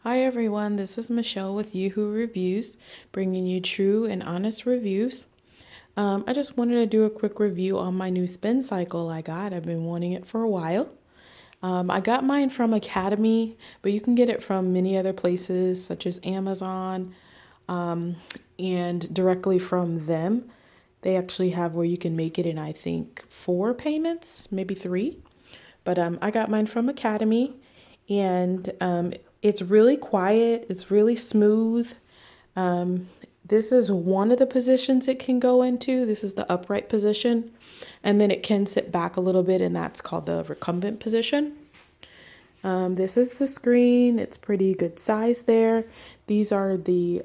Hi everyone, this is Michelle with Youhoo Reviews, bringing you true and honest reviews. I just wanted to do a quick review on my new spin cycle I got. I've been wanting it for a while. I got mine from Academy, but you can get it from many other places such as Amazon and directly from them. They actually have where you can make it in, I think, 4 payments, maybe 3. But I got mine from Academy, and it's really quiet. It's really smooth. This is one of the positions it can go into. This is the upright position, and then it can sit back a little bit, and that's called the recumbent position. This is the screen. It's pretty good size there. These are the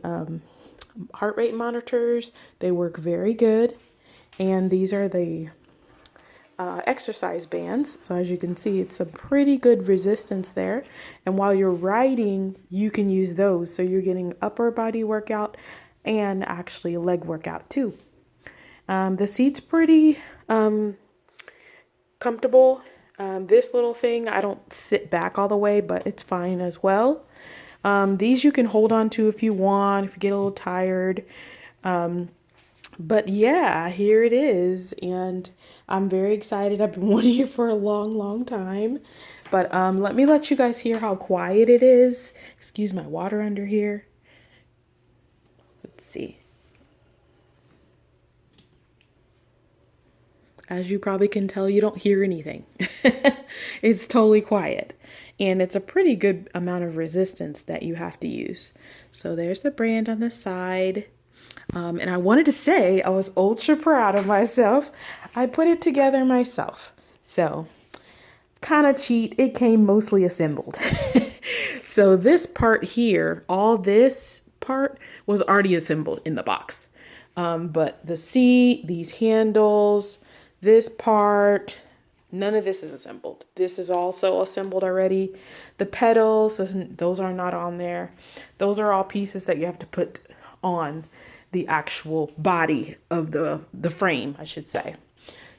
heart rate monitors. They work very good. And these are the exercise bands. So as you can see, it's a pretty good resistance there. And while you're riding, you can use those. So you're getting upper body workout and actually leg workout too. The seat's pretty comfortable. This little thing, I don't sit back all the way, but it's fine as well. These you can hold on to if you want, if you get a little tired. But yeah, here it is, and I'm very excited. I've been wanting it for a long time. But let you guys hear how quiet it is. Excuse my water under here. Let's see. As you probably can tell, you don't hear anything. It's totally quiet. And it's a pretty good amount of resistance that you have to use. So there's the brand on the side. And I wanted to say I was ultra proud of myself. I put it together myself. So kind of cheat. It came mostly assembled. So this part here, all this part was already assembled in the box. But the seat, these handles, this part, none of this is assembled. This is also assembled already. The pedals, those are not on there. Those are all pieces that you have to put on the actual body of the frame, I should say.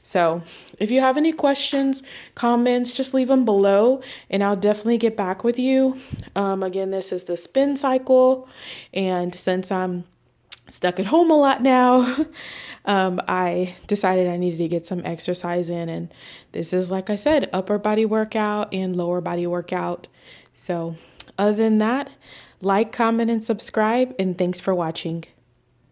So if you have any questions, comments, just leave them below and I'll definitely get back with you. Again, this is the spin cycle. And since I'm stuck at home a lot now, I decided I needed to get some exercise in. And this is, like I said, upper body workout and lower body workout. So other than that, like, comment, and subscribe. And thanks for watching.